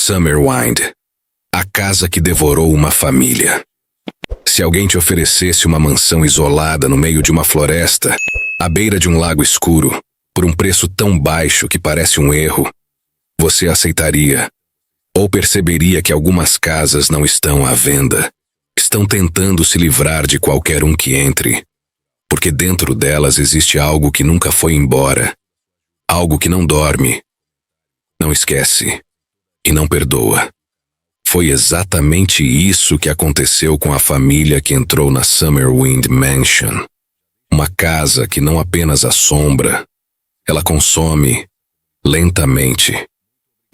Summerwind, a casa que devorou uma família. Se alguém te oferecesse uma mansão isolada no meio de uma floresta, à beira de um lago escuro, por um preço tão baixo que parece um erro, você aceitaria? Ou perceberia que algumas casas não estão à venda? Estão tentando se livrar de qualquer um que entre, porque dentro delas existe algo que nunca foi embora, algo que não dorme, não esquece e não perdoa. Foi exatamente isso que aconteceu com a família que entrou na Summerwind Mansion. Uma casa que não apenas assombra, ela consome lentamente,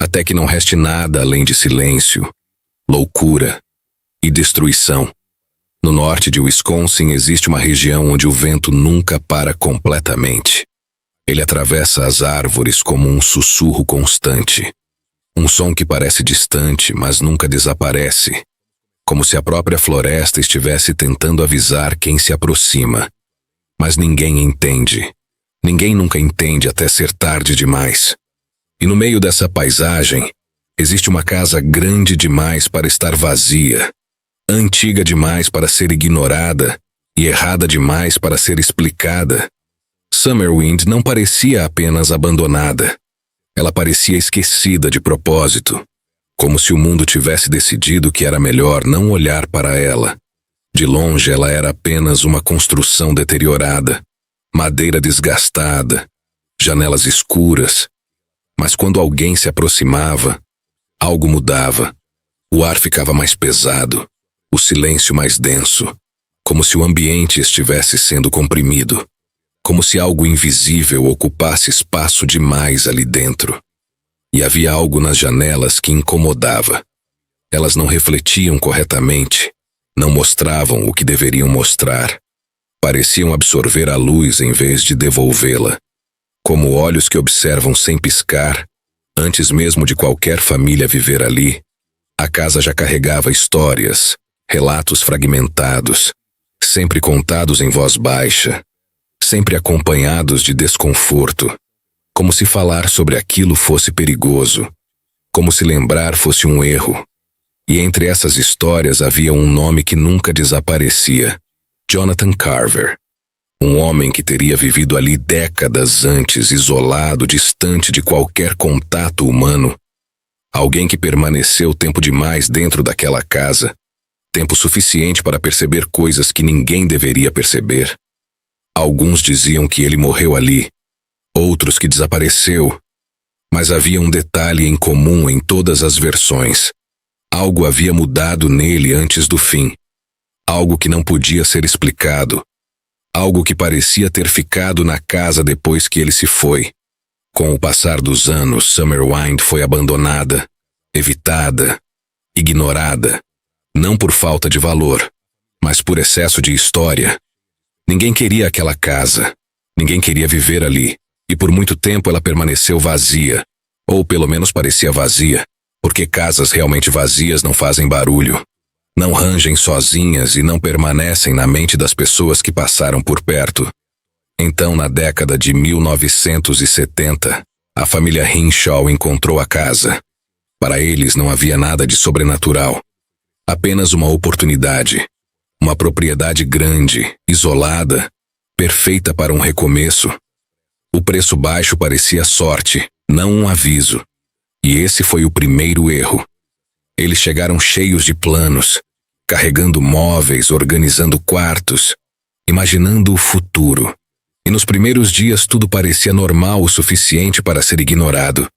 até que não reste nada além de silêncio, loucura e destruição. No norte de Wisconsin existe uma região onde o vento nunca para completamente. Ele atravessa as árvores como um sussurro constante. Um som que parece distante, mas nunca desaparece. Como se a própria floresta estivesse tentando avisar quem se aproxima. Mas ninguém entende. Ninguém nunca entende até ser tarde demais. E no meio dessa paisagem, existe uma casa grande demais para estar vazia, antiga demais para ser ignorada e errada demais para ser explicada. Summerwind não parecia apenas abandonada. Ela parecia esquecida de propósito, como se o mundo tivesse decidido que era melhor não olhar para ela. De longe ela era apenas uma construção deteriorada, madeira desgastada, janelas escuras. Mas quando alguém se aproximava, algo mudava. O ar ficava mais pesado, o silêncio mais denso, como se o ambiente estivesse sendo comprimido. Como se algo invisível ocupasse espaço demais ali dentro. E havia algo nas janelas que incomodava. Elas não refletiam corretamente, não mostravam o que deveriam mostrar. Pareciam absorver a luz em vez de devolvê-la. Como olhos que observam sem piscar, antes mesmo de qualquer família viver ali, a casa já carregava histórias, relatos fragmentados, sempre contados em voz baixa, sempre acompanhados de desconforto, como se falar sobre aquilo fosse perigoso, como se lembrar fosse um erro. E entre essas histórias havia um nome que nunca desaparecia: Jonathan Carver. Um homem que teria vivido ali décadas antes, isolado, distante de qualquer contato humano. Alguém que permaneceu tempo demais dentro daquela casa, tempo suficiente para perceber coisas que ninguém deveria perceber. Alguns diziam que ele morreu ali, outros que desapareceu. Mas havia um detalhe em comum em todas as versões. Algo havia mudado nele antes do fim. Algo que não podia ser explicado. Algo que parecia ter ficado na casa depois que ele se foi. Com o passar dos anos, Summerwind foi abandonada, evitada, ignorada. Não por falta de valor, mas por excesso de história. Ninguém queria aquela casa. Ninguém queria viver ali. E por muito tempo ela permaneceu vazia. Ou pelo menos parecia vazia, porque casas realmente vazias não fazem barulho. Não rangem sozinhas e não permanecem na mente das pessoas que passaram por perto. Então, na década de 1970, a família Hinshaw encontrou a casa. Para eles não havia nada de sobrenatural. Apenas uma oportunidade. Uma propriedade grande, isolada, perfeita para um recomeço. O preço baixo parecia sorte, não um aviso. E esse foi o primeiro erro. Eles chegaram cheios de planos, carregando móveis, organizando quartos, imaginando o futuro. E nos primeiros dias tudo parecia normal o suficiente para ser ignorado.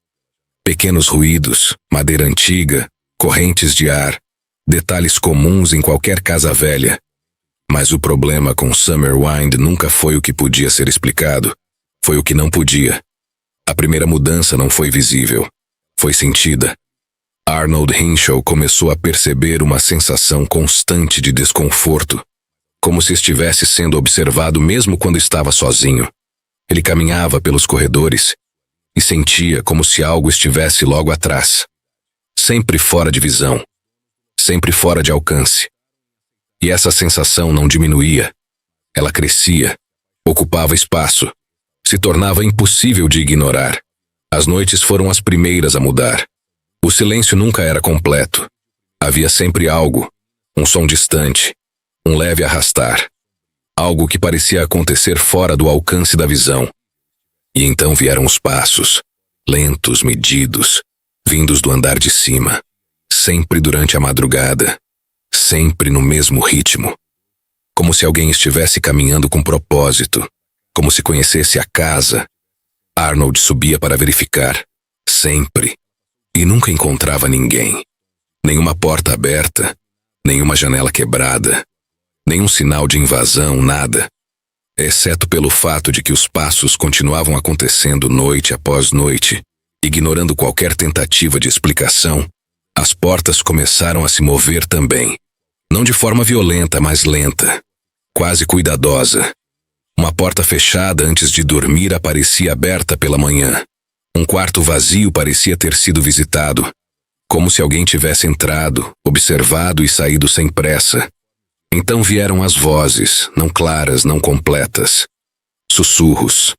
Pequenos ruídos, madeira antiga, correntes de ar, detalhes comuns em qualquer casa velha. Mas o problema com Summerwind nunca foi o que podia ser explicado. Foi o que não podia. A primeira mudança não foi visível. Foi sentida. Arnold Hinshaw começou a perceber uma sensação constante de desconforto, como se estivesse sendo observado mesmo quando estava sozinho. Ele caminhava pelos corredores e sentia como se algo estivesse logo atrás, sempre fora de visão, sempre fora de alcance. E essa sensação não diminuía. Ela crescia, ocupava espaço, se tornava impossível de ignorar. As noites foram as primeiras a mudar. O silêncio nunca era completo. Havia sempre algo, um som distante, um leve arrastar. Algo que parecia acontecer fora do alcance da visão. E então vieram os passos, lentos, medidos, vindos do andar de cima, sempre durante a madrugada, sempre no mesmo ritmo. Como se alguém estivesse caminhando com propósito, como se conhecesse a casa. Arnold subia para verificar, sempre, e nunca encontrava ninguém. Nenhuma porta aberta, nenhuma janela quebrada, nenhum sinal de invasão, nada. Exceto pelo fato de que os passos continuavam acontecendo noite após noite, ignorando qualquer tentativa de explicação, as portas começaram a se mover também. Não de forma violenta, mas lenta, quase cuidadosa. Uma porta fechada antes de dormir aparecia aberta pela manhã. Um quarto vazio parecia ter sido visitado, como se alguém tivesse entrado, observado e saído sem pressa. Então vieram as vozes, não claras, não completas. Sussurros,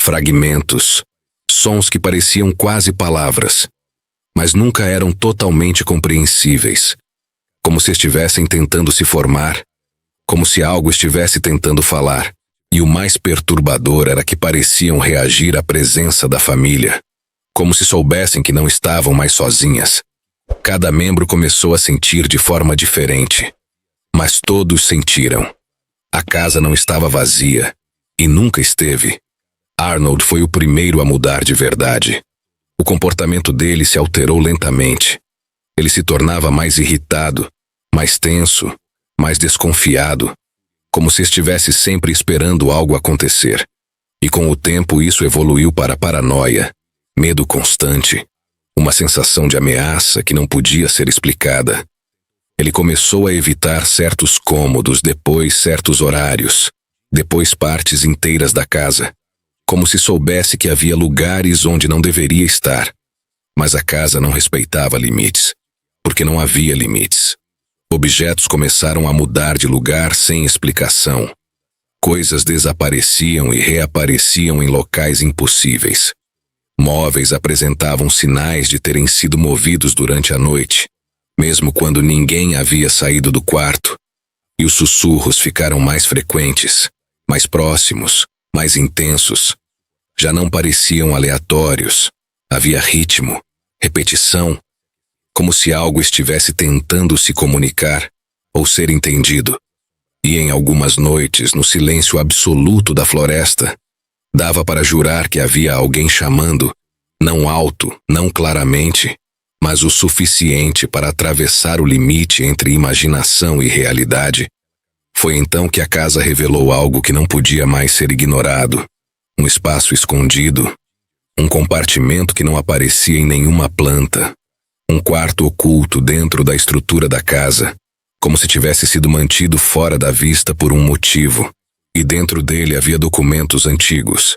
fragmentos, sons que pareciam quase palavras, mas nunca eram totalmente compreensíveis. Como se estivessem tentando se formar, como se algo estivesse tentando falar. E o mais perturbador era que pareciam reagir à presença da família, como se soubessem que não estavam mais sozinhas. Cada membro começou a sentir de forma diferente, mas todos sentiram. A casa não estava vazia, e nunca esteve. Arnold foi o primeiro a mudar de verdade. O comportamento dele se alterou lentamente. Ele se tornava mais irritado, mais tenso, mais desconfiado, como se estivesse sempre esperando algo acontecer. E com o tempo isso evoluiu para paranoia, medo constante, uma sensação de ameaça que não podia ser explicada. Ele começou a evitar certos cômodos, depois certos horários, depois partes inteiras da casa, como se soubesse que havia lugares onde não deveria estar. Mas a casa não respeitava limites, porque não havia limites. Objetos começaram a mudar de lugar sem explicação. Coisas desapareciam e reapareciam em locais impossíveis. Móveis apresentavam sinais de terem sido movidos durante a noite, mesmo quando ninguém havia saído do quarto. E os sussurros ficaram mais frequentes, mais próximos, mais intensos. Já não pareciam aleatórios. Havia ritmo, repetição, como se algo estivesse tentando se comunicar ou ser entendido. E em algumas noites, no silêncio absoluto da floresta, dava para jurar que havia alguém chamando, não alto, não claramente, mas o suficiente para atravessar o limite entre imaginação e realidade. Foi então que a casa revelou algo que não podia mais ser ignorado. Um espaço escondido, um compartimento que não aparecia em nenhuma planta. Um quarto oculto dentro da estrutura da casa, como se tivesse sido mantido fora da vista por um motivo, e dentro dele havia documentos antigos,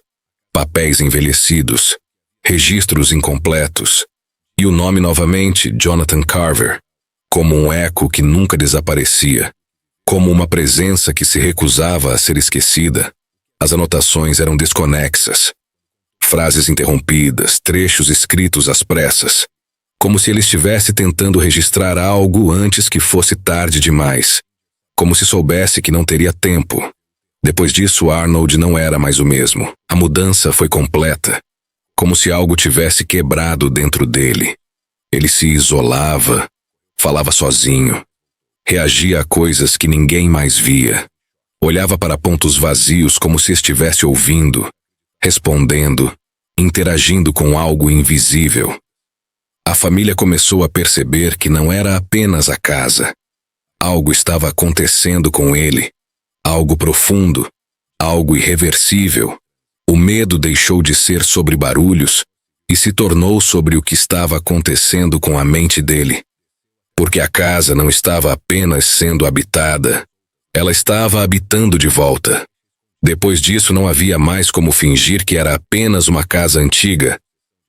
papéis envelhecidos, registros incompletos, e o nome novamente, Jonathan Carver, como um eco que nunca desaparecia, como uma presença que se recusava a ser esquecida. As anotações eram desconexas, frases interrompidas, trechos escritos às pressas, como se ele estivesse tentando registrar algo antes que fosse tarde demais, como se soubesse que não teria tempo. Depois disso, Arnold não era mais o mesmo. A mudança foi completa, como se algo tivesse quebrado dentro dele. Ele se isolava, falava sozinho, reagia a coisas que ninguém mais via, olhava para pontos vazios como se estivesse ouvindo, respondendo, interagindo com algo invisível. A família começou a perceber que não era apenas a casa. Algo estava acontecendo com ele, algo profundo, algo irreversível. O medo deixou de ser sobre barulhos e se tornou sobre o que estava acontecendo com a mente dele. Porque a casa não estava apenas sendo habitada, ela estava habitando de volta. Depois disso não havia mais como fingir que era apenas uma casa antiga,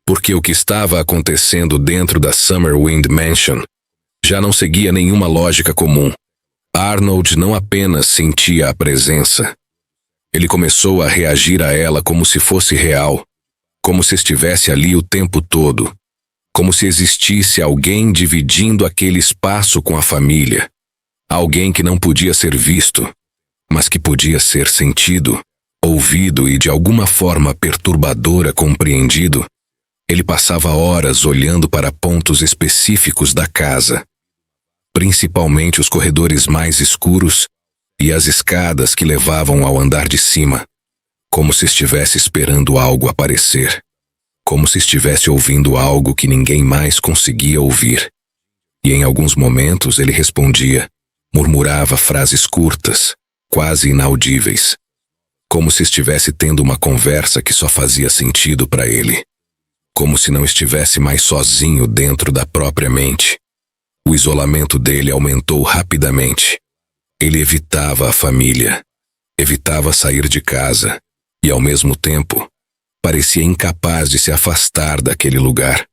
porque o que estava acontecendo dentro da Summerwind Mansion já não seguia nenhuma lógica comum. Arnold não apenas sentia a presença. Ele começou a reagir a ela como se fosse real, como se estivesse ali o tempo todo, como se existisse alguém dividindo aquele espaço com a família. Alguém que não podia ser visto, mas que podia ser sentido, ouvido e de alguma forma perturbadora compreendido. Ele passava horas olhando para pontos específicos da casa, principalmente os corredores mais escuros e as escadas que levavam ao andar de cima, como se estivesse esperando algo aparecer, como se estivesse ouvindo algo que ninguém mais conseguia ouvir. E em alguns momentos ele respondia, murmurava frases curtas, quase inaudíveis, como se estivesse tendo uma conversa que só fazia sentido para ele, como se não estivesse mais sozinho dentro da própria mente. O isolamento dele aumentou rapidamente. Ele evitava a família, evitava sair de casa e, ao mesmo tempo, parecia incapaz de se afastar daquele lugar,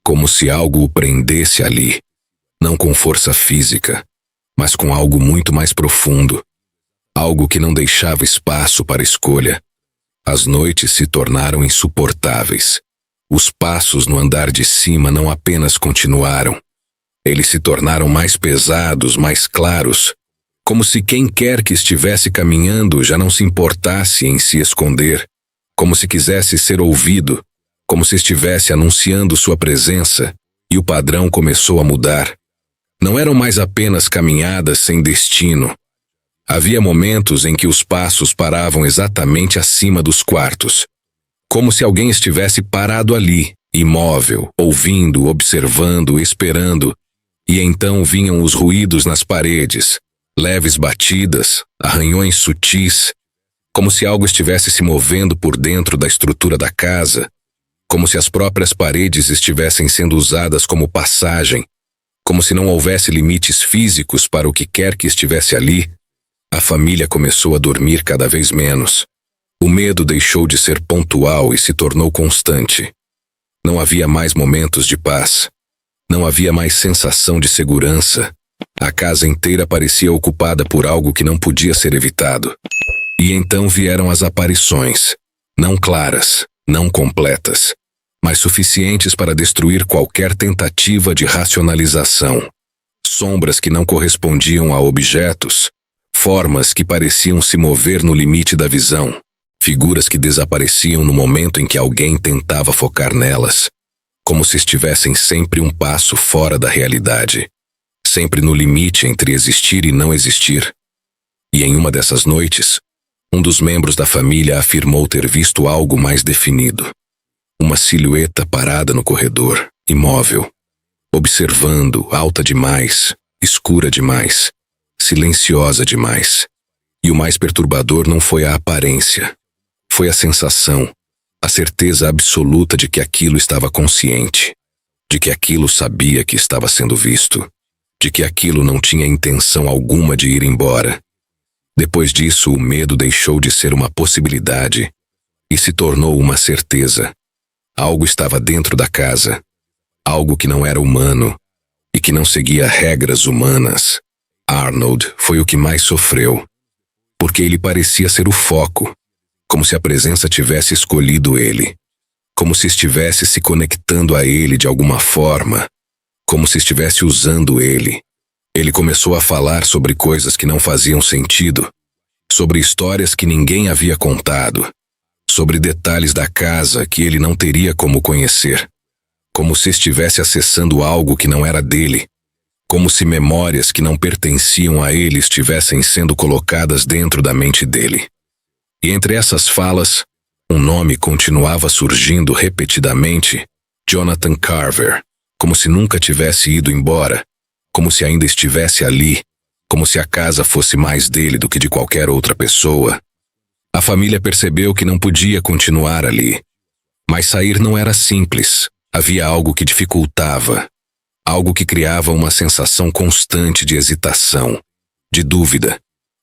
como se algo o prendesse ali, não com força física, mas com algo muito mais profundo, algo que não deixava espaço para escolha. As noites se tornaram insuportáveis. Os passos no andar de cima não apenas continuaram, eles se tornaram mais pesados, mais claros, como se quem quer que estivesse caminhando já não se importasse em se esconder, como se quisesse ser ouvido, como se estivesse anunciando sua presença, e o padrão começou a mudar. Não eram mais apenas caminhadas sem destino. Havia momentos em que os passos paravam exatamente acima dos quartos, como se alguém estivesse parado ali, imóvel, ouvindo, observando, esperando, e então vinham os ruídos nas paredes, leves batidas, arranhões sutis, como se algo estivesse se movendo por dentro da estrutura da casa, como se as próprias paredes estivessem sendo usadas como passagem, como se não houvesse limites físicos para o que quer que estivesse ali. A família começou a dormir cada vez menos. O medo deixou de ser pontual e se tornou constante. Não havia mais momentos de paz. Não havia mais sensação de segurança. A casa inteira parecia ocupada por algo que não podia ser evitado. E então vieram as aparições, não claras, não completas, mas suficientes para destruir qualquer tentativa de racionalização. Sombras que não correspondiam a objetos, formas que pareciam se mover no limite da visão, figuras que desapareciam no momento em que alguém tentava focar nelas, como se estivessem sempre um passo fora da realidade, sempre no limite entre existir e não existir. E em uma dessas noites, um dos membros da família afirmou ter visto algo mais definido. Uma silhueta parada no corredor, imóvel, observando, alta demais, escura demais, silenciosa demais. E o mais perturbador não foi a aparência. Foi a sensação, a certeza absoluta de que aquilo estava consciente, de que aquilo sabia que estava sendo visto, de que aquilo não tinha intenção alguma de ir embora. Depois disso, o medo deixou de ser uma possibilidade e se tornou uma certeza. Algo estava dentro da casa, algo que não era humano e que não seguia regras humanas. Arnold foi o que mais sofreu, porque ele parecia ser o foco, como se a presença tivesse escolhido ele, como se estivesse se conectando a ele de alguma forma, como se estivesse usando ele. Ele começou a falar sobre coisas que não faziam sentido, sobre histórias que ninguém havia contado, sobre detalhes da casa que ele não teria como conhecer, como se estivesse acessando algo que não era dele, como se memórias que não pertenciam a ele estivessem sendo colocadas dentro da mente dele. E entre essas falas, um nome continuava surgindo repetidamente: Jonathan Carver, como se nunca tivesse ido embora, como se ainda estivesse ali, como se a casa fosse mais dele do que de qualquer outra pessoa. A família percebeu que não podia continuar ali. Mas sair não era simples. Havia algo que dificultava, algo que criava uma sensação constante de hesitação, de dúvida,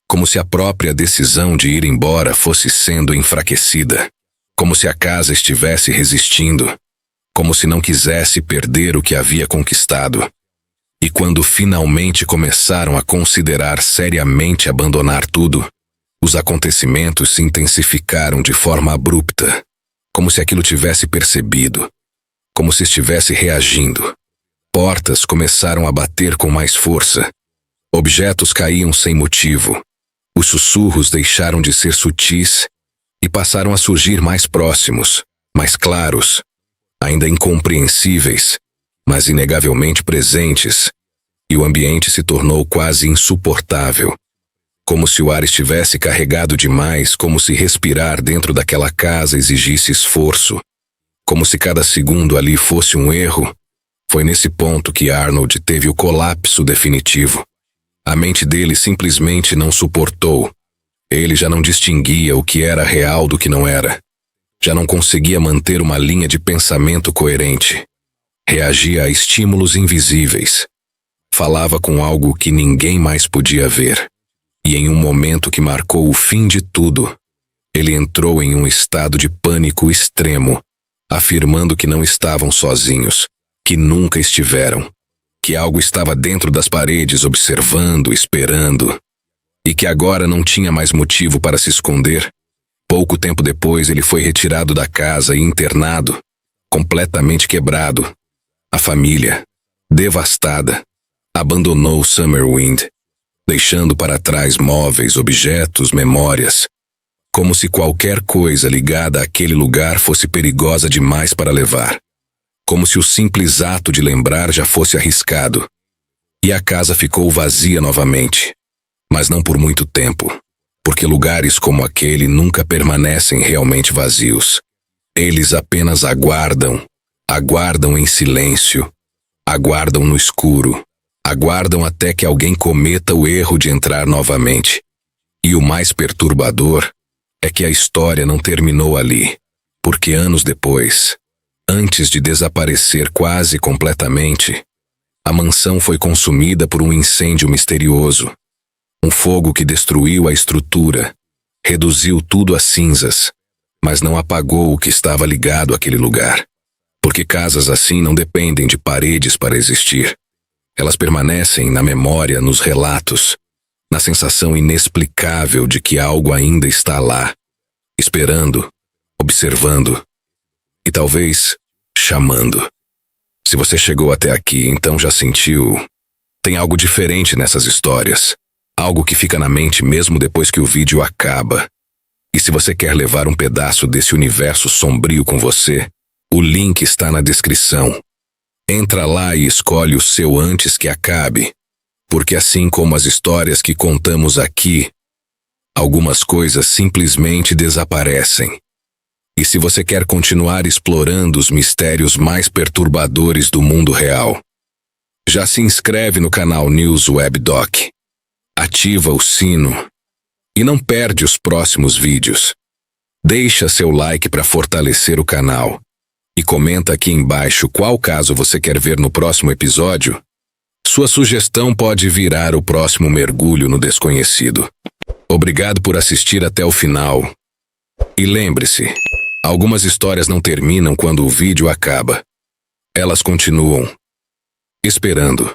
como se a própria decisão de ir embora fosse sendo enfraquecida, como se a casa estivesse resistindo, como se não quisesse perder o que havia conquistado. E quando finalmente começaram a considerar seriamente abandonar tudo, os acontecimentos se intensificaram de forma abrupta, como se aquilo tivesse percebido. como se estivesse reagindo. Portas começaram a bater com mais força. Objetos caíam sem motivo. Os sussurros deixaram de ser sutis e passaram a surgir mais próximos, mais claros, ainda incompreensíveis, mas inegavelmente presentes, e o ambiente se tornou quase insuportável. Como se o ar estivesse carregado demais, como se respirar dentro daquela casa exigisse esforço, como se cada segundo ali fosse um erro. Foi nesse ponto que Arnold teve o colapso definitivo. A mente dele simplesmente não suportou. Ele já não distinguia o que era real do que não era. Já não conseguia manter uma linha de pensamento coerente. Reagia a estímulos invisíveis. Falava com algo que ninguém mais podia ver. E em um momento que marcou o fim de tudo, ele entrou em um estado de pânico extremo, afirmando que não estavam sozinhos, que nunca estiveram, que algo estava dentro das paredes observando, esperando, e que agora não tinha mais motivo para se esconder. Pouco tempo depois ele foi retirado da casa e internado, completamente quebrado. A família, devastada, abandonou Summerwind, deixando para trás móveis, objetos, memórias, como se qualquer coisa ligada àquele lugar fosse perigosa demais para levar, como se o simples ato de lembrar já fosse arriscado. E a casa ficou vazia novamente, mas não por muito tempo, porque lugares como aquele nunca permanecem realmente vazios. Eles apenas aguardam em silêncio, aguardam no escuro, aguardam até que alguém cometa o erro de entrar novamente. E o mais perturbador é que a história não terminou ali, porque anos depois, antes de desaparecer quase completamente, a mansão foi consumida por um incêndio misterioso. Um fogo que destruiu a estrutura, reduziu tudo a cinzas, mas não apagou o que estava ligado àquele lugar. Porque casas assim não dependem de paredes para existir. Elas permanecem na memória, nos relatos, na sensação inexplicável de que algo ainda está lá, esperando, observando e talvez chamando. Se você chegou até aqui, então já sentiu. Tem algo diferente nessas histórias. Algo que fica na mente mesmo depois que o vídeo acaba. E se você quer levar um pedaço desse universo sombrio com você, o link está na descrição. Entra lá e escolhe o seu antes que acabe, porque assim como as histórias que contamos aqui, algumas coisas simplesmente desaparecem. E se você quer continuar explorando os mistérios mais perturbadores do mundo real, já se inscreve no canal News Web Doc, ativa o sino e não perde os próximos vídeos. Deixa seu like para fortalecer o canal. E comenta aqui embaixo qual caso você quer ver no próximo episódio. Sua sugestão pode virar o próximo mergulho no desconhecido. Obrigado por assistir até o final. E lembre-se, algumas histórias não terminam quando o vídeo acaba. Elas continuam esperando.